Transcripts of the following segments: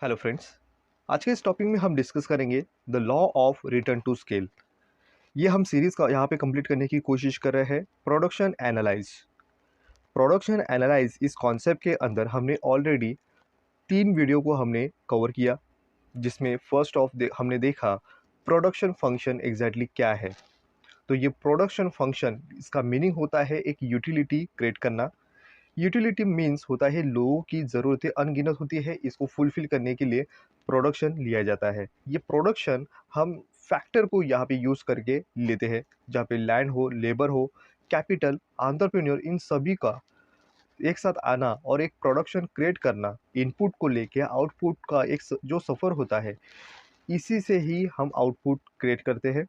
Hello friends. आज के इस टॉपिक में हम डिस्कस करेंगे the law of return to scale. ये हम सीरीज़ का यहाँ पे कंप्लीट करने की कोशिश कर रहे हैं। प्रोडक्शन एनालाइज इस कॉन्सेप्ट के अंदर हमने ऑलरेडी 3 वीडियो को हमने कवर किया, जिसमें फर्स्ट हमने देखा प्रोडक्शन फंक्शन एग्जैक्टली क्या है। तो ये प्रोडक्शन फंक्शन, इसका मीनिंग होता है एक यूटिलिटी क्रिएट करना। यूटिलिटी मीन्स होता है लोगों की ज़रूरतें अनगिनत होती है, इसको फुलफ़िल करने के लिए प्रोडक्शन लिया जाता है। ये प्रोडक्शन हम फैक्टर को यहाँ पे यूज़ करके लेते हैं, जहाँ पे लैंड हो, लेबर हो, कैपिटल, एंटरप्रेन्योर, इन सभी का एक साथ आना और एक प्रोडक्शन क्रिएट करना, इनपुट को लेके आउटपुट का जो सफ़र होता है, इसी से ही हम आउटपुट क्रिएट करते हैं।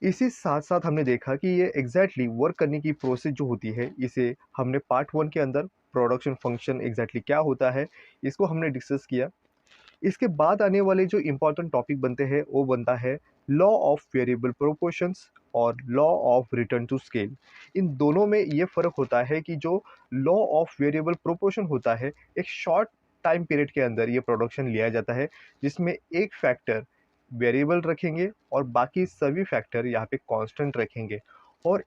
इसी साथ-साथ हमने देखा कि ये एग्ज़ैक्टली वर्क करने की प्रोसेस जो होती है, इसे हमने पार्ट 1 के अंदर प्रोडक्शन फंक्शन एग्ज़ैक्टली क्या होता है, इसको हमने डिस्कस किया। इसके बाद आने वाले जो इम्पोर्टेंट टॉपिक बनते हैं, वो बनता है लॉ ऑफ वेरिएबल प्रोपोर्शंस और law of return to scale. इन दोनों में ये फ़र्क होता है कि जो लॉ ऑफ वेरिएबल प्रोपोर्शन होता है, एक शॉर्ट टाइम पीरियड के अंदर ये प्रोडक्शन लिया जाता है, जिसमें एक फैक्टर वेरिएबल रखेंगे और बाकी सभी फैक्टर यहाँ पे कांस्टेंट रखेंगे। और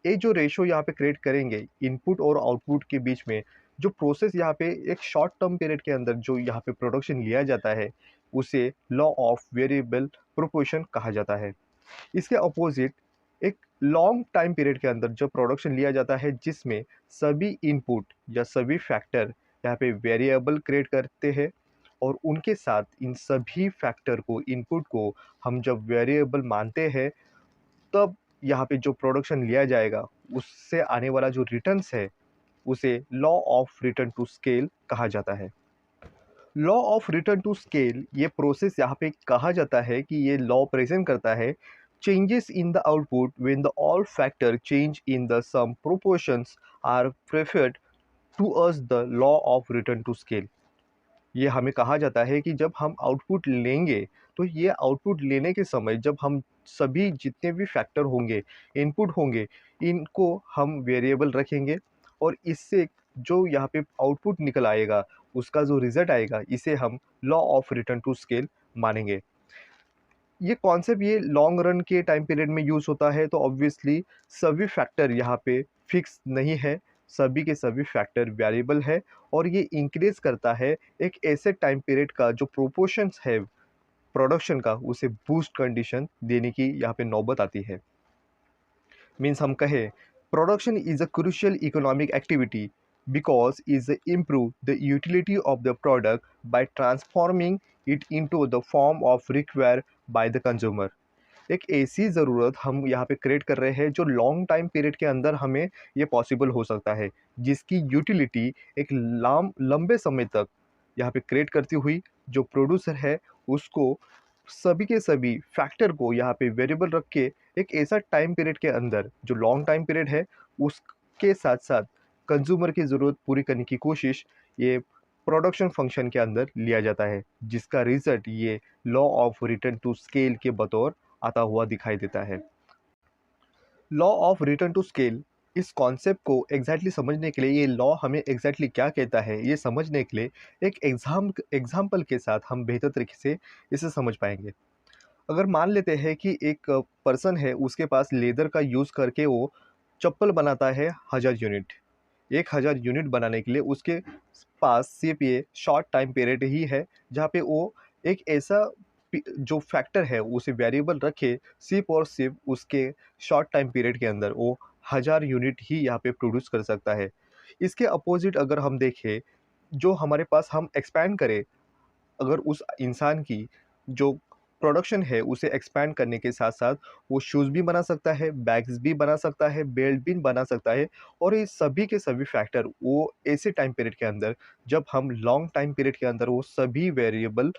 ये जो रेशो यहाँ पे क्रिएट करेंगे इनपुट और आउटपुट के बीच में, जो प्रोसेस यहाँ पे एक शॉर्ट टर्म पीरियड के अंदर जो यहाँ पे प्रोडक्शन लिया जाता है, उसे लॉ ऑफ वेरिएबल प्रोपोर्शन कहा जाता है। इसके अपोजिट एक लॉन्ग टाइम पीरियड के अंदर जब प्रोडक्शन लिया जाता है, जिसमें सभी इनपुट या सभी फैक्टर यहाँ पे वेरिएबल क्रिएट करते हैं और उनके साथ इन सभी फैक्टर को, इनपुट को हम जब वेरिएबल मानते हैं, तब यहाँ पे जो प्रोडक्शन लिया जाएगा, उससे आने वाला जो रिटर्न्स है, उसे law of return to scale कहा जाता है। Law of return to scale, ये प्रोसेस यहाँ पे कहा जाता है कि ये लॉ प्रेजेंट करता है changes in the output when the all factor change in the same proportions are preferred to as the law of return to scale. ये हमें कहा जाता है कि जब हम आउटपुट लेंगे, तो ये आउटपुट लेने के समय जब हम सभी जितने भी फैक्टर होंगे, इनपुट होंगे, इनको हम वेरिएबल रखेंगे और इससे जो यहाँ पे आउटपुट निकल आएगा, उसका जो रिज़ल्ट आएगा, इसे हम law of return to scale मानेंगे। ये कॉन्सेप्ट ये लॉन्ग रन के टाइम पीरियड में यूज़ होता है, तो ऑब्वियसली सभी फैक्टर यहाँ पे फिक्स नहीं है, सभी के सभी फैक्टर वेरिएबल है और ये इंक्रीज़ करता है एक ऐसे टाइम पीरियड का जो प्रोपोर्शंस है प्रोडक्शन का, उसे बूस्ट कंडीशन देने की यहाँ पे नौबत आती है। मीन्स हम कहें production is a crucial economic activity because is improve the utility of the product by transforming it into the form of required by the consumer। एक ऐसी ज़रूरत हम यहाँ पे क्रिएट कर रहे हैं जो लॉन्ग टाइम पीरियड के अंदर हमें ये पॉसिबल हो सकता है, जिसकी यूटिलिटी एक लंबे समय तक यहाँ पे क्रिएट करती हुई जो प्रोड्यूसर है, उसको सभी के सभी फैक्टर को यहाँ पे वेरिएबल रख के एक ऐसा टाइम पीरियड के अंदर जो लॉन्ग टाइम पीरियड है, उसके साथ साथ कंज्यूमर की ज़रूरत पूरी करने की कोशिश ये प्रोडक्शन फंक्शन के अंदर लिया जाता है, जिसका रिजल्ट ये law of return to scale के बतौर आता हुआ दिखाई देता है। Law of return to scale, इस कॉन्सेप्ट को एग्जैक्टली समझने के लिए, ये लॉ हमें एग्जैक्टली क्या कहता है, ये समझने के लिए एक एग्जाम्पल के साथ हम बेहतर तरीके से इसे समझ पाएंगे। अगर मान लेते हैं कि एक पर्सन है, उसके पास लेदर का यूज़ करके वो चप्पल बनाता है 1000 यूनिट। 1000 यूनिट बनाने के लिए उसके पास सिर्फ ये शॉर्ट टाइम पीरियड ही है, जहाँ पे वो एक ऐसा जो फैक्टर है उसे वेरिएबल रखे, सिर्फ और सिर्फ उसके शॉर्ट टाइम पीरियड के अंदर वो 1000 यूनिट ही यहाँ पे प्रोड्यूस कर सकता है। इसके अपोजिट अगर हम देखें, जो हमारे पास हम एक्सपैंड करें, अगर उस इंसान की जो प्रोडक्शन है उसे एक्सपैंड करने के साथ-साथ वो शूज़ भी बना सकता है, बैग्स भी बना सकता है, बेल्ट भी बना सकता है और ये सभी के सभी फैक्टर वो ऐसे टाइम पीरियड के अंदर, जब हम लॉन्ग टाइम पीरियड के अंदर वो सभी वेरिएबल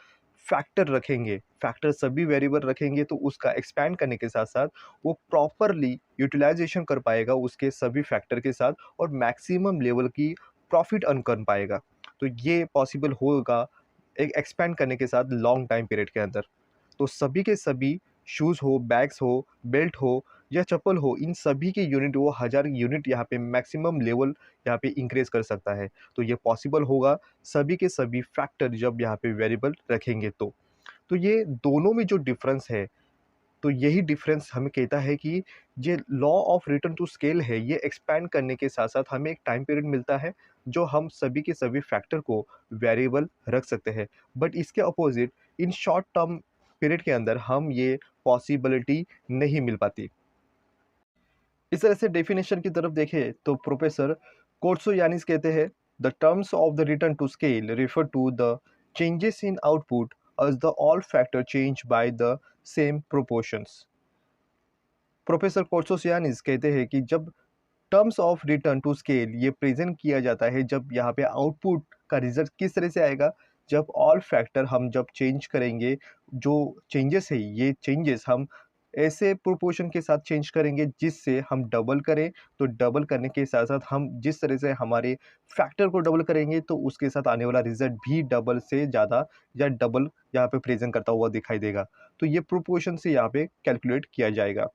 फैक्टर रखेंगे, फैक्टर सभी वेरिएबल रखेंगे, तो उसका एक्सपैंड करने के साथ-साथ वो प्रॉपरली यूटिलाइज़ेशन कर पाएगा उसके सभी फैक्टर के साथ और मैक्सिमम लेवल की प्रॉफ़िट अर्न कर पाएगा। तो ये पॉसिबल होगा एक एक्सपैंड करने के साथ लॉन्ग टाइम पीरियड के अंदर। तो सभी के सभी शूज़ हो, बैग्स हो, बेल्ट हो, या चप्पल हो, इन सभी के यूनिट वो 1000 यूनिट यहाँ पे मैक्सिमम लेवल यहाँ पे इंक्रीज़ कर सकता है। तो ये पॉसिबल होगा सभी के सभी फैक्टर जब यहाँ पे वेरिएबल रखेंगे तो। तो ये दोनों में जो डिफ़रेंस है, तो यही डिफ़रेंस हमें कहता है कि ये law of return to scale है, ये एक्सपैंड करने के साथ-साथ हमें एक टाइम पीरियड मिलता है, जो हम सभी के सभी फैक्टर को वेरिएबल रख सकते हैं। बट इसके opposite in short term period के अंदर हम ये पॉसिबिलिटी नहीं मिल पाती। इस तरह से डेफिनेशन की तरफ देखें तो प्रोफेसर कोर्ट्सोयानिस कहते हैं, the terms of the return to scale refer to the changes in output as the all factor change by the same proportions। Professor Koutsoyiannis कहते हैं कि जब terms of return to scale ये present किया जाता है, जब यहाँ पे आउटपुट का रिजल्ट किस तरह से आएगा, जब ऑल फैक्टर हम जब चेंज करेंगे, जो चेंजेस है ये चेंजेस हम ऐसे प्रोपोर्शन के साथ चेंज करेंगे जिससे हम डबल करें, तो डबल करने के साथ साथ हम जिस तरह से हमारे फैक्टर को डबल करेंगे तो उसके साथ आने वाला रिजल्ट भी डबल से ज़्यादा या डबल यहाँ पे प्रेजेंट करता हुआ दिखाई देगा। तो ये प्रोपोर्शन से यहाँ पे कैलकुलेट किया जाएगा।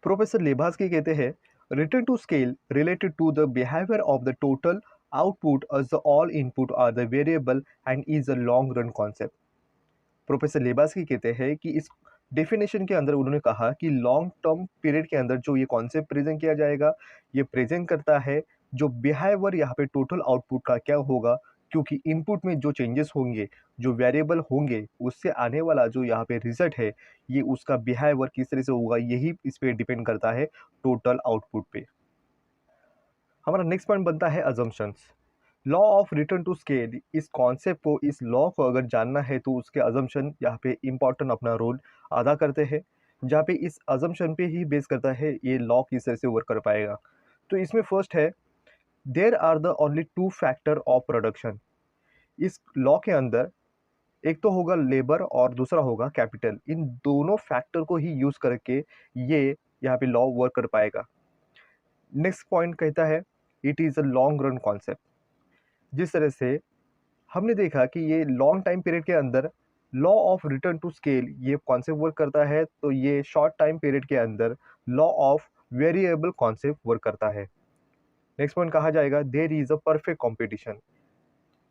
प्रोफेसर लेबास्की कहते हैं, return to scale related to the behaviour of the total output as the all input are the variable and is a long run concept. Professor Lebaski कहते हैं कि इस डेफिनेशन के अंदर उन्होंने कहा कि लॉन्ग टर्म पीरियड के अंदर जो ये कॉन्सेप्ट प्रेजेंट किया जाएगा, ये प्रेजेंट करता है जो बिहेवियर यहाँ पे टोटल आउटपुट का क्या होगा, क्योंकि इनपुट में जो चेंजेस होंगे, जो वेरिएबल होंगे, उससे आने वाला जो यहाँ पे रिजल्ट है, ये उसका बिहेवियर किस तरह से होगा, यही इस पे डिपेंड करता है टोटल आउटपुट पे। हमारा नेक्स्ट पॉइंट बनता है assumptions. Law of return to scale, इस कॉन्सेप्ट को, इस लॉ को अगर जानना है तो उसके अजम्पशन यहाँ पे इम्पॉर्टेंट अपना रोल अदा करते हैं, जहाँ पे इस अजम्पशन पे ही बेस करता है ये लॉ किस तरह से वर्क कर पाएगा। तो इसमें फर्स्ट है, there are the only two factor of production. इस लॉ के अंदर एक तो होगा लेबर और दूसरा होगा कैपिटल, इन दोनों फैक्टर को ही यूज़ करके ये यहाँ पे लॉ वर्क कर पाएगा। नेक्स्ट पॉइंट कहता है, it is a long run concept. जिस तरह से हमने देखा कि ये लॉन्ग टाइम पीरियड के अंदर law of return to scale ये कॉन्सेप्ट वर्क करता है, तो ये शॉर्ट टाइम पीरियड के अंदर law of variable concept work करता है। नेक्स्ट पॉइंट कहा जाएगा, there is a perfect competition.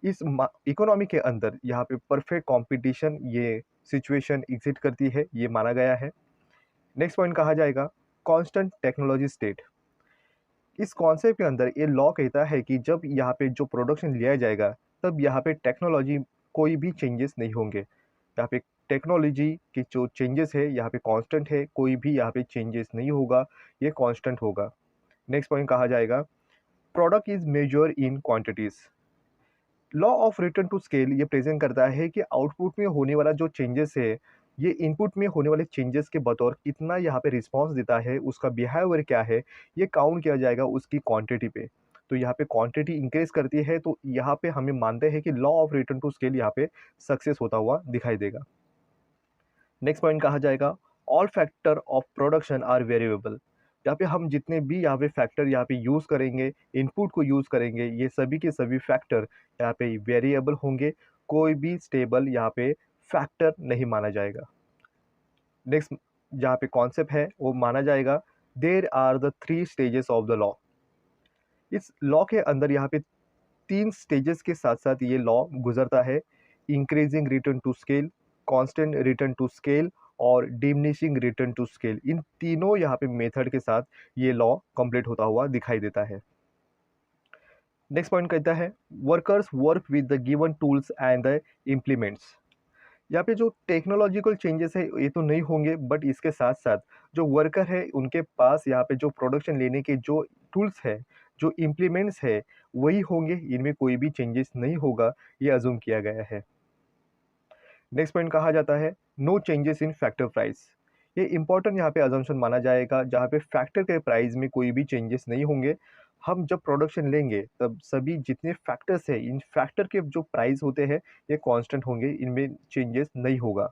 इस इकोनॉमी के अंदर यहाँ पे परफेक्ट कंपटीशन ये सिचुएशन एग्जिस्ट करती है, ये माना गया है। नेक्स्ट पॉइंट कहा जाएगा, कांस्टेंट टेक्नोलॉजी स्टेट। इस कॉन्सेप्ट के अंदर ये लॉ कहता है कि जब यहाँ पे जो प्रोडक्शन लिया जाएगा, तब यहाँ पे टेक्नोलॉजी कोई भी चेंजेस नहीं होंगे। यहाँ पे टेक्नोलॉजी की जो चेंजेस है यहाँ पे कांस्टेंट है, कोई भी यहाँ पे चेंजेस नहीं होगा, ये कांस्टेंट होगा। नेक्स्ट पॉइंट कहा जाएगा, product is major in quantities. Law of return to scale ये प्रेजेंट करता है कि आउटपुट में होने वाला जो चेंजेस है, ये इनपुट में होने वाले चेंजेस के बतौर कितना यहाँ पे रिस्पॉन्स देता है, उसका बिहेवियर क्या है, ये काउंट किया जाएगा उसकी क्वांटिटी पे। तो यहाँ पे क्वांटिटी इंक्रीज करती है, तो यहाँ पे हमें मानते हैं कि law of return to scale यहाँ पे सक्सेस होता हुआ दिखाई देगा। नेक्स्ट पॉइंट कहा जाएगा, all factor of production are variable. यहाँ पे हम जितने भी यहाँ पे फैक्टर यहाँ पे यूज़ करेंगे, इनपुट को यूज़ करेंगे, ये सभी के सभी फैक्टर यहाँ पे वेरिएबल होंगे, कोई भी स्टेबल यहाँ पे फैक्टर नहीं माना जाएगा। नेक्स्ट जहाँ पे कॉन्सेप्ट है वो माना जाएगा, there are the three stages of the law. इस लॉ के अंदर यहाँ पे तीन स्टेजेस के साथ साथ ये लॉ गुजरता है, increasing return to scale, constant return to scale और डिमिनिशिंग रिटर्न टू स्केल। इन तीनों यहाँ पे मेथड के साथ ये लॉ कंप्लीट होता हुआ दिखाई देता है। नेक्स्ट पॉइंट कहता है, workers work with the given tools and the implements. यहाँ पे जो टेक्नोलॉजिकल चेंजेस है ये तो नहीं होंगे, बट इसके साथ साथ जो वर्कर है उनके पास यहाँ पे जो प्रोडक्शन लेने के जो टूल्स है, जो इम्प्लीमेंट्स है, वही होंगे, इनमें कोई भी चेंजेस नहीं होगा, ये अज्यूम किया गया है। नेक्स्ट पॉइंट कहा जाता है, no changes in factor price. ये इंपॉर्टेंट यहाँ पे अजम्पशन माना जाएगा, जहाँ पे फैक्टर के प्राइस में कोई भी चेंजेस नहीं होंगे। हम जब प्रोडक्शन लेंगे तब सभी जितने फैक्टर्स है, इन फैक्टर के जो प्राइस होते हैं ये कांस्टेंट होंगे, इनमें चेंजेस नहीं होगा।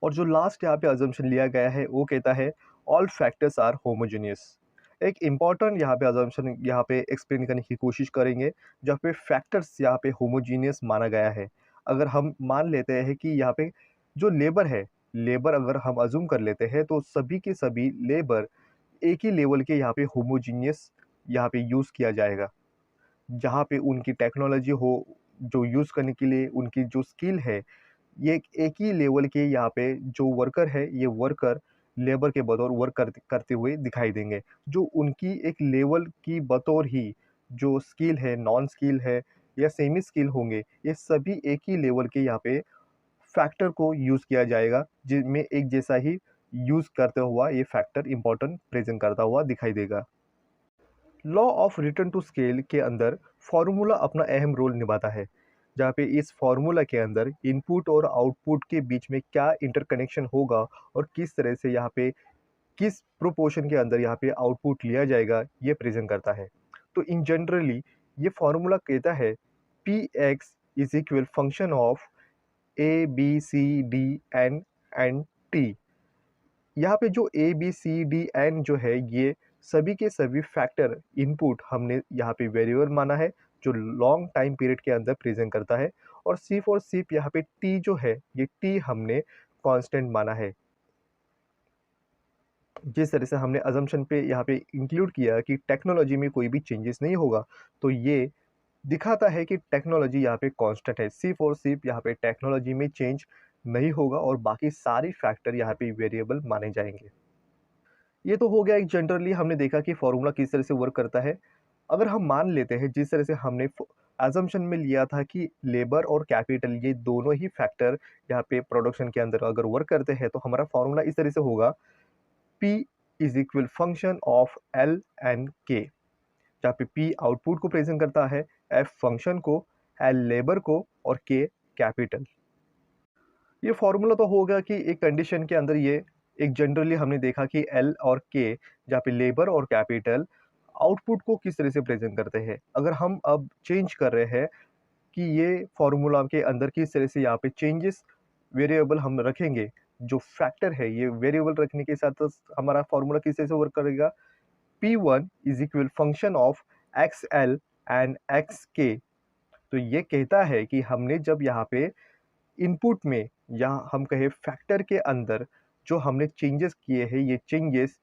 और जो लास्ट यहाँ पे अजम्पशन लिया गया है वो कहता है, ऑल फैक्टर्स आर होमोजेनियस। एक इम्पॉर्टेंट यहाँ पे अजम्पशन यहाँ पे एक्सप्लेन करने की कोशिश करेंगे, जहाँ पे फैक्टर्स यहाँ पे होमोजीनियस माना गया है। अगर हम मान लेते हैं कि यहाँ पे जो लेबर है लेबर अगर हम अज़्यूम कर लेते हैं तो सभी के सभी लेबर एक ही लेवल के यहाँ पे होमोजीनियस यहाँ पे यूज़ किया जाएगा। जहाँ पे उनकी टेक्नोलॉजी हो, जो यूज़ करने के लिए उनकी जो स्किल है, ये एक ही लेवल के यहाँ पे जो वर्कर है, ये वर्कर लेबर के बतौर वर्क करते हुए दिखाई देंगे। जो उनकी एक लेवल की बतौर ही जो स्किल है, नॉन स्किल है या सेमी स्किल होंगे, ये सभी एक ही लेवल के यहाँ पे फैक्टर को यूज़ किया जाएगा, जिनमें एक जैसा ही यूज़ करता हुआ ये फैक्टर इम्पोर्टेंट प्रेज़ेंट करता हुआ दिखाई देगा। Law of return to scale के अंदर फार्मूला अपना अहम रोल निभाता है, जहाँ पे इस फार्मूला के अंदर इनपुट और आउटपुट के बीच में क्या इंटरकनेक्शन होगा और किस तरह से यहाँ पे किस प्रोपोर्शन के अंदर यहाँ पे आउटपुट लिया जाएगा, ये प्रेजेंट करता है। तो इन जनरली ये फार्मूला कहता है P X is equal function of A B C D N T. यहाँ पे जो A B C D N जो है, ये सभी के सभी फैक्टर इनपुट हमने यहाँ पे वेरिएबल माना है, जो लॉन्ग टाइम पीरियड के अंदर प्रेजेंट करता है। और सिर्फ यहाँ पे टी जो है, ये टी हमने कांस्टेंट माना है। जिस तरह से हमने अजम्पशन पे यहाँ पे इंक्लूड किया कि टेक्नोलॉजी में कोई भी चेंजेस नहीं होगा, तो ये दिखाता है कि टेक्नोलॉजी यहाँ पे कांस्टेंट है। सिर्फ और सिर्फ यहाँ पे टेक्नोलॉजी में चेंज नहीं होगा और बाकी सारी फैक्टर यहाँ पे वेरिएबल माने जाएंगे। ये तो हो गया एक जनरली हमने देखा कि फॉर्मूला किस तरह से वर्क करता है। अगर हम मान लेते हैं जिस तरह से हमने एजम्पशन में लिया था कि लेबर और कैपिटल ये दोनों ही फैक्टर यहाँ पे प्रोडक्शन के अंदर अगर वर्क करते हैं, तो हमारा फॉर्मूला इस तरह से होगा P is equal function of L and K, जहाँ पे P आउटपुट को प्रेजेंट करता है, F फंक्शन को, L लेबर को और K कैपिटल। ये फॉर्मूला तो होगा कि एक कंडीशन के अंदर ये एक जनरली हमने देखा कि एल और के, जहाँ पे लेबर और कैपिटल आउटपुट को किस तरह से प्रेजेंट करते हैं। अगर हम अब चेंज कर रहे हैं कि ये फॉर्मूला के अंदर किस तरह से यहाँ पे चेंजेस वेरिएबल हम रखेंगे, जो फैक्टर है ये वेरिएबल रखने के साथ हमारा फॉर्मूला किस तरह से वर्क करेगा। P1 is equal function of x L and x के। तो ये कहता है कि हमने जब यहाँ पे इनपुट में या हम कहें फैक्टर के अंदर जो हमने चेंजेस किए हैं, ये चेंजेस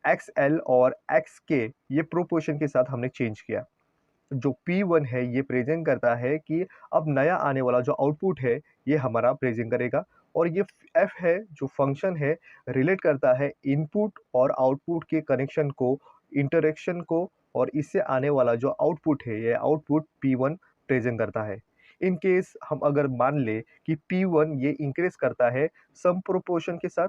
एक्स एल और एक्स के ये प्रोपोर्शन के साथ हमने चेंज किया। जो P1 है ये प्रेजेंट करता है कि अब नया आने वाला जो आउटपुट है ये हमारा प्रेजेंट करेगा। और ये F है जो फंक्शन है, रिलेट करता है इनपुट और आउटपुट के कनेक्शन को, इंटरेक्शन को, और इससे आने वाला जो आउटपुट है ये आउटपुट P1 प्रेजेंट करता है। इन केस हम अगर मान ले कि P1 ये इंक्रीज करता है सम प्रोपोर्शन के साथ,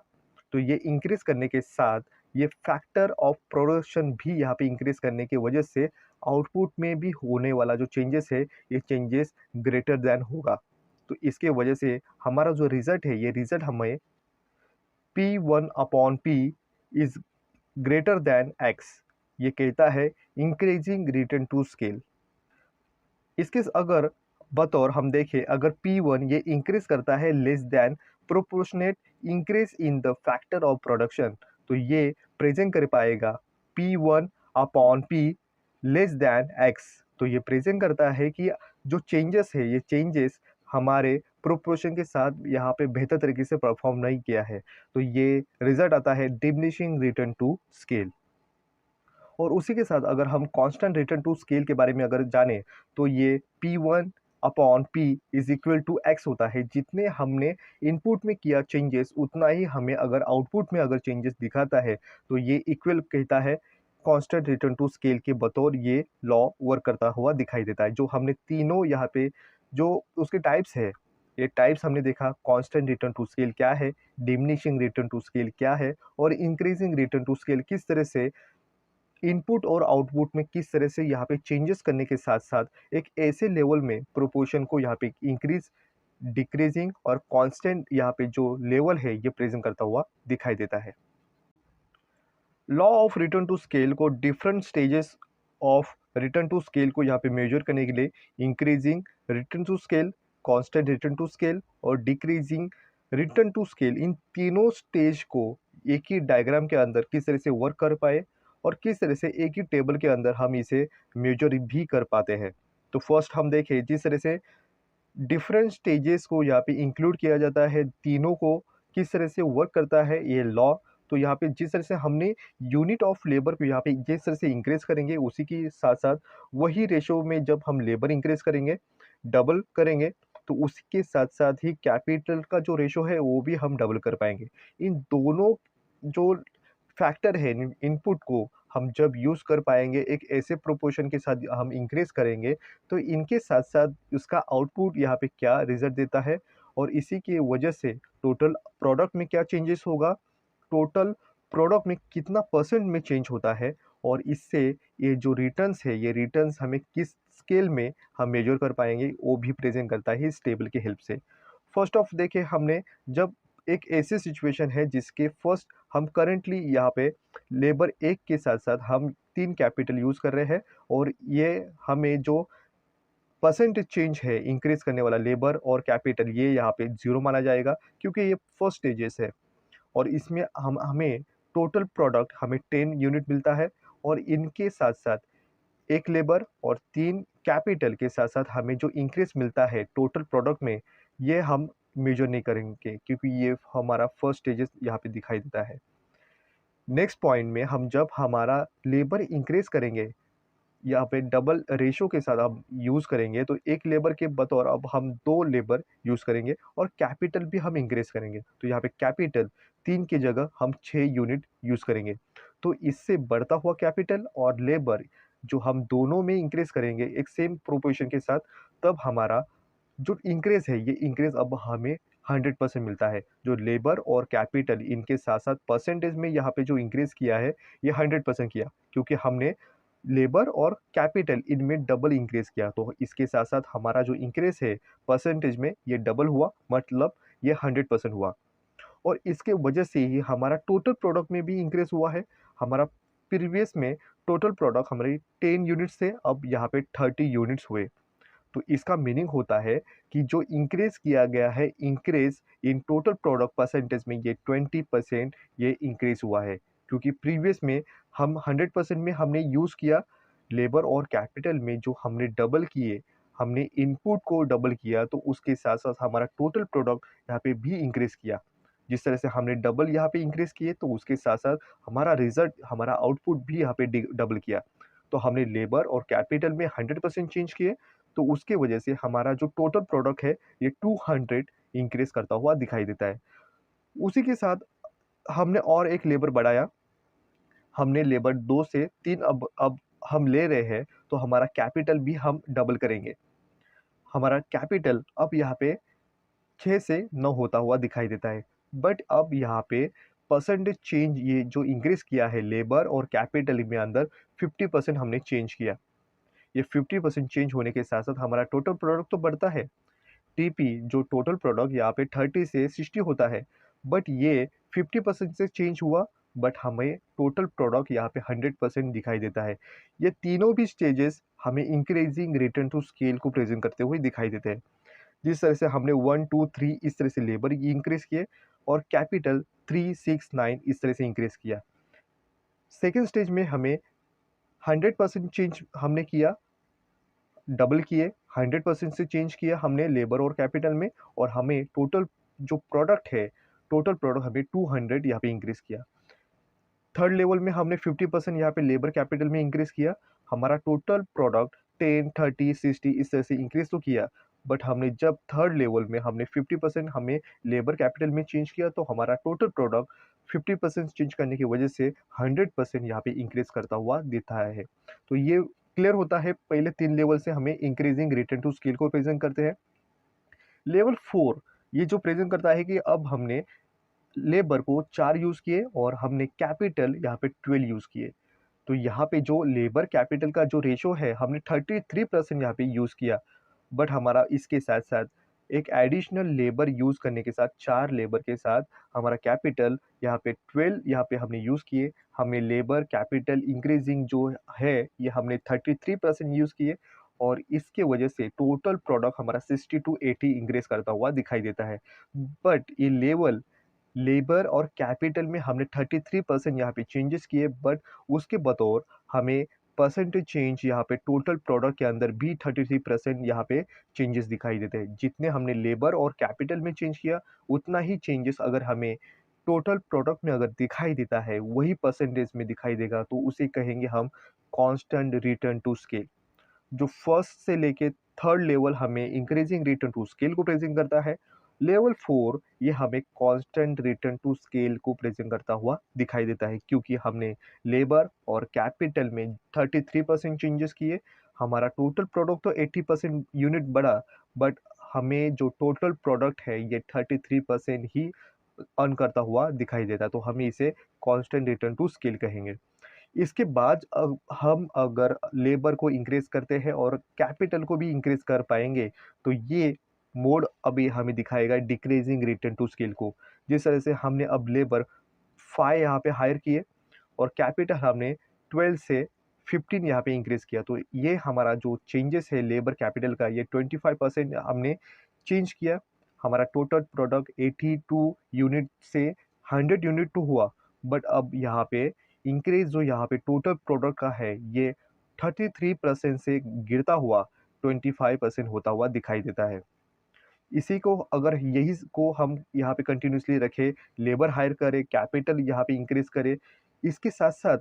तो ये इंक्रीज करने के साथ ये फैक्टर ऑफ प्रोडक्शन भी यहाँ पे इंक्रीज करने की वजह से आउटपुट में भी होने वाला जो चेंजेस है, ये चेंजेस ग्रेटर देन होगा। तो इसके वजह से हमारा जो रिजल्ट है, ये रिजल्ट हमें P1 upon P is greater than X, ये कहता है इंक्रीजिंग रिटर्न टू स्केल। इसके अगर बतौर हम देखें, अगर P1 ये इंक्रीज करता है less than proportionate increase in the factor of production, तो ये प्रेजेंट कर पाएगा P1 upon P less than X। तो ये प्रेजेंट करता है कि जो चेंजेस है, ये चेंजेस हमारे प्रोपोर्शन के साथ यहाँ पे बेहतर तरीके से परफॉर्म नहीं किया है। तो ये रिजल्ट आता है डिमिनिशिंग रिटर्न टू स्केल। और उसी के साथ अगर हम कांस्टेंट रिटर्न टू स्केल के बारे में अगर जाने, तो ये P1 upon P is equal to X होता है। जितने हमने इनपुट में किया चेंजेस, उतना ही हमें अगर आउटपुट में अगर चेंजेस दिखाता है, तो ये इक्वल कहता है कांस्टेंट रिटर्न टू स्केल के बतौर ये लॉ वर्क करता हुआ दिखाई देता है। जो हमने तीनों यहाँ पे जो उसके टाइप्स है, ये टाइप्स हमने देखा, कांस्टेंट रिटर्न टू स्केल क्या है, डिमिनिशिंग रिटर्न टू स्केल क्या है, और इंक्रीजिंग रिटर्न टू स्केल किस तरह से इनपुट और आउटपुट में किस तरह से यहाँ पे चेंजेस करने के साथ साथ एक ऐसे लेवल में प्रोपोर्शन को यहाँ पे इंक्रीज, डिक्रीजिंग और कांस्टेंट यहाँ पे जो लेवल है ये प्रेजेंट करता हुआ दिखाई देता है। Law of return to scale को different stages of return to scale को यहाँ पे मेजर करने के लिए increasing return to scale, constant return to scale और डिक्रीजिंग रिटर्न टू स्केल, इन तीनों स्टेज को एक ही डायग्राम के अंदर किस तरह से वर्क कर पाए और किस तरह से एक ही टेबल के अंदर हम इसे मेजर भी कर पाते हैं। तो फर्स्ट हम देखें जिस तरह से डिफरेंट स्टेजेस को यहाँ पे इंक्लूड किया जाता है, तीनों को किस तरह से वर्क करता है ये लॉ। तो यहाँ पे जिस तरह से हमने यूनिट ऑफ लेबर को यहाँ पे जिस तरह से इंक्रीज करेंगे, उसी के साथ साथ वही रेशो में जब हम लेबर इंक्रीज करेंगे, डबल करेंगे, तो उसके साथ साथ ही कैपिटल का जो रेशो है वो भी हम डबल कर पाएंगे। इन दोनों जो फैक्टर है इनपुट को हम जब यूज़ कर पाएंगे, एक ऐसे प्रोपोर्शन के साथ हम इंक्रीज करेंगे, तो इनके साथ साथ उसका आउटपुट यहाँ पे क्या रिजल्ट देता है, और इसी की वजह से टोटल प्रोडक्ट में क्या चेंजेस होगा, टोटल प्रोडक्ट में कितना परसेंट में चेंज होता है, और इससे ये जो रिटर्न्स है, ये रिटर्न्स हमें किस स्केल में हम मेजर कर पाएंगे, वो भी प्रेजेंट करता है इस टेबल की हेल्प से। फर्स्ट ऑफ देखे हमने, जब एक ऐसी सिचुएशन है जिसके फर्स्ट हम करेंटली यहाँ पे लेबर एक के साथ साथ हम 3 कैपिटल यूज़ कर रहे हैं, और ये हमें जो परसेंटेज चेंज है इंक्रीज करने वाला लेबर और कैपिटल, ये यहाँ पे 0 माना जाएगा, क्योंकि ये फर्स्ट स्टेजेस है। और इसमें हम हमें टोटल प्रोडक्ट हमें 10 यूनिट मिलता है, और इनके साथ साथ एक लेबर और 3 कैपिटल के साथ साथ हमें जो इंक्रीज मिलता है टोटल प्रोडक्ट में, ये हम मेजर नहीं करेंगे, क्योंकि ये हमारा फर्स्ट स्टेजेस यहाँ पे दिखाई देता है। नेक्स्ट पॉइंट में हम जब हमारा लेबर इंक्रीज करेंगे, यहाँ पे डबल रेशो के साथ हम यूज़ करेंगे, तो एक लेबर के बतौर अब हम 2 लेबर यूज़ करेंगे, और कैपिटल भी हम इंक्रीज करेंगे, तो यहाँ पे कैपिटल 3 की जगह हम 6 यूनिट यूज़ करेंगे। तो इससे बढ़ता हुआ कैपिटल और लेबर जो हम दोनों में इंक्रीज करेंगे एक सेम प्रोपोर्शन के साथ, तब हमारा जो इंक्रीज है, ये इंक्रीज अब हमें 100% मिलता है। जो लेबर और कैपिटल इनके साथ साथ परसेंटेज में यहाँ पे जो इंक्रीज किया है, ये 100% किया, क्योंकि हमने लेबर और कैपिटल इनमें डबल इंक्रीज किया, तो इसके साथ साथ हमारा जो इंक्रीज है परसेंटेज में, ये डबल हुआ, मतलब ये 100% हुआ। और इसके वजह से ही हमारा टोटल प्रोडक्ट में भी इंक्रीज हुआ है। हमारा प्रीवियस में टोटल प्रोडक्ट हमारे 10 यूनिट्स थे, अब यहाँ पे 30 यूनिट्स हुए। तो इसका मीनिंग होता है कि जो इंक्रीज किया गया है, increase in total product percentage में ये 20% ये इंक्रीज हुआ है, क्योंकि प्रीवियस में हम 100% में हमने यूज़ किया, लेबर और कैपिटल में जो हमने डबल किए, हमने इनपुट को डबल किया, तो उसके साथ साथ हमारा टोटल प्रोडक्ट यहाँ पे भी इंक्रीज किया। जिस तरह से हमने डबल यहाँ पे इंक्रीज किए, तो उसके साथ साथ हमारा रिजल्ट, हमारा आउटपुट भी यहाँ पे डबल किया। तो हमने लेबर और कैपिटल में 100% चेंज किए, तो उसके वजह से हमारा जो टोटल प्रोडक्ट है, ये 200 इंक्रीज करता हुआ दिखाई देता है। उसी के साथ हमने और एक लेबर बढ़ाया, हमने लेबर 2 से 3 अब हम ले रहे हैं, तो हमारा कैपिटल भी हम डबल करेंगे। हमारा कैपिटल अब यहाँ पे 6 से 9 होता हुआ दिखाई देता है। बट अब यहाँ पे परसेंटेज चेंज, ये जो इंक्रीज किया है लेबर और कैपिटल में अंदर 50% हमने चेंज किया। ये 50% चेंज होने के साथ साथ हमारा टोटल प्रोडक्ट तो बढ़ता है। टीपी जो टोटल प्रोडक्ट यहाँ पे 30 से 60 होता है, बट ये 50% से चेंज हुआ, बट हमें टोटल प्रोडक्ट यहाँ पे 100% दिखाई देता है। ये तीनों भी स्टेजेस हमें इंक्रीजिंग रिटर्न टू स्केल को प्रेजेंट करते हुए दिखाई देते हैं। जिस तरह से हमने 1 2 3 इस तरह से लेबर इंक्रीज किए, और कैपिटल 3 6 9 इस तरह से इंक्रीज किया। सेकेंड स्टेज में हमें 100% चेंज हमने किया, डबल किए, 100% से चेंज किया हमने लेबर और कैपिटल में, और हमें टोटल जो प्रोडक्ट है, टोटल प्रोडक्ट हमें 200 यहाँ पे इंक्रीज किया। थर्ड लेवल में हमने 50% यहाँ पे लेबर कैपिटल में इंक्रीज किया, हमारा टोटल प्रोडक्ट 10 30 60 इस तरह से इंक्रीज तो किया, बट हमने जब थर्ड लेवल में हमने 50% हमें लेबर कैपिटल में चेंज किया, तो हमारा टोटल प्रोडक्ट 50% चेंज करने की वजह से 100% यहाँ पे इंक्रीज करता हुआ दिखता है। तो ये क्लियर होता है, पहले 3 लेवल से हमें इंक्रीजिंग रिटर्न टू स्केल को प्रेजेंट करते हैं। लेवल 4 ये जो प्रेजेंट करता है कि अब हमने लेबर को 4 यूज़ किए, और हमने कैपिटल यहाँ पे 12 यूज़ किए। तो यहाँ पे जो लेबर कैपिटल का जो रेशो है, हमने 33% यहाँ पे यूज़ किया, बट हमारा इसके साथ साथ एक एडिशनल लेबर यूज़ करने के साथ, 4 लेबर के साथ हमारा कैपिटल यहाँ पे 12 यहाँ पे हमने यूज़ किए, हमने लेबर कैपिटल इंक्रीजिंग जो है, ये हमने 33% यूज़ किए, और इसके वजह से टोटल प्रोडक्ट हमारा 60 टू 80 इंक्रीज करता हुआ दिखाई देता है। बट ये लेवल लेबर और कैपिटल में हमने 33% यहाँ पे चेंजेस किए, बट उसके बतौर हमें परसेंटेज चेंज यहाँ पे टोटल प्रोडक्ट के अंदर भी 33% यहाँ पे चेंजेस दिखाई देते हैं। जितने हमने लेबर और कैपिटल में चेंज किया, उतना ही चेंजेस अगर हमें टोटल प्रोडक्ट में अगर दिखाई देता है, वही परसेंटेज में दिखाई देगा, तो उसे कहेंगे हम कांस्टेंट रिटर्न टू स्केल। जो फर्स्ट से लेके थर्ड लेवल हमें इंक्रीजिंग रिटर्न टू स्केल को प्रेजेंट करता है। लेवल 4 ये हमें कांस्टेंट रिटर्न टू स्केल को प्रेजेंट करता हुआ दिखाई देता है, क्योंकि हमने लेबर और कैपिटल में 33% चेंजेस किए। हमारा टोटल प्रोडक्ट तो 80% यूनिट बढ़ा, बट हमें जो टोटल प्रोडक्ट है ये 33% ही अर्न करता हुआ दिखाई देता है, तो हमें इसे कांस्टेंट रिटर्न टू स्केल कहेंगे। इसके बाद हम अगर लेबर को इंक्रीज करते हैं और कैपिटल को भी इंक्रीज कर पाएंगे, तो ये मोड अभी हमें दिखाएगा डिक्रीजिंग रिटर्न टू स्केल को। जिस तरह से हमने अब लेबर 5 यहाँ पे हायर किए और कैपिटल हमने 12 से 15 यहाँ पे इंक्रीज किया, तो ये हमारा जो चेंजेस है लेबर कैपिटल का, ये 25% हमने चेंज किया। हमारा टोटल प्रोडक्ट 82 यूनिट से 100 यूनिट टू हुआ, बट अब यहाँ पे इंक्रीज जो यहाँ पे टोटल प्रोडक्ट का है, ये 33% से गिरता हुआ 25% होता हुआ दिखाई देता है। इसी को अगर यही को हम यहाँ पे कंटिन्यूसली रखें, लेबर हायर करें, कैपिटल यहाँ पे इंक्रीज करें, इसके साथ साथ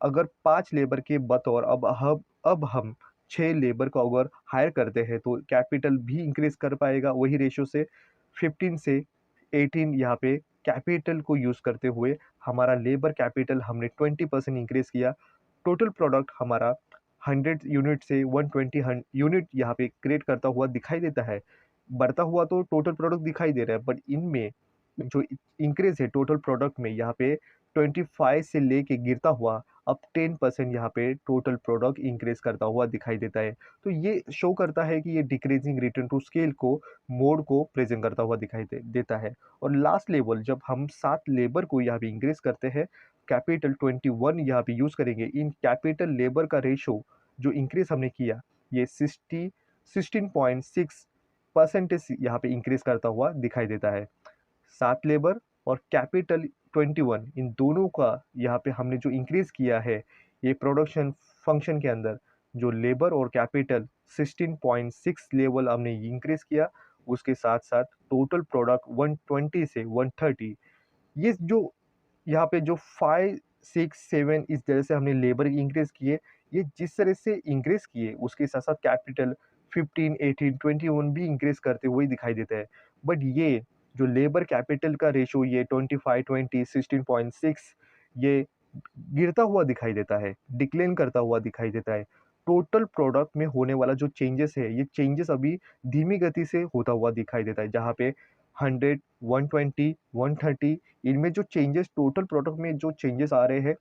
अगर 5 लेबर के बतौर अब हम 6 लेबर को अगर हायर करते हैं, तो कैपिटल भी इंक्रीज कर पाएगा वही रेशियो से। 15 से 18 यहाँ पे कैपिटल को यूज़ करते हुए हमारा लेबर कैपिटल हमने 20% इंक्रीज किया। टोटल प्रोडक्ट हमारा 100 यूनिट से 120 यूनिट यहाँ पे क्रिएट करता हुआ दिखाई देता है। बढ़ता हुआ तो टोटल प्रोडक्ट दिखाई दे रहा है, बट इनमें जो इंक्रीज है टोटल प्रोडक्ट में, यहाँ पे 25 से लेके गिरता हुआ अब 10% यहाँ पे टोटल प्रोडक्ट इंक्रीज करता हुआ दिखाई देता है। तो ये शो करता है कि ये डिक्रीजिंग रिटर्न टू स्केल को मोड को प्रेजेंट करता हुआ दिखाई देता है। और लास्ट लेवल जब हम 7 लेबर को यहाँ पे इंक्रीज करते हैं, कैपिटल 21 यहाँ पे यूज करेंगे। इन कैपिटल लेबर का रेशो जो इंक्रीज हमने किया, ये 16.6 परसेंटेज यहाँ पे इंक्रीज करता हुआ दिखाई देता है। 7 लेबर और कैपिटल 21, इन दोनों का यहाँ पे हमने जो इंक्रीज किया है, ये प्रोडक्शन फंक्शन के अंदर जो लेबर और कैपिटल 16.6 लेवल हमने इंक्रीज किया, उसके साथ साथ टोटल प्रोडक्ट 120 से 130, ये जो यहाँ पे जो 5 6 7 इस तरह से हमने लेबर इंक्रीज किए, ये जिस तरह से इंक्रीज किए उसके साथ साथ कैपिटल 15 18 21 भी इंक्रीज करते हुए दिखाई देता है। बट ये जो लेबर कैपिटल का रेशो, ये 25 20 16.6, ये गिरता हुआ दिखाई देता है, डिक्लाइन करता हुआ दिखाई देता है। टोटल प्रोडक्ट में होने वाला जो चेंजेस है, ये चेंजेस अभी धीमी गति से होता हुआ दिखाई देता है, जहाँ पे 100 120 130, इनमें जो चेंजेस टोटल प्रोडक्ट में जो चेंजेस आ रहे हैं,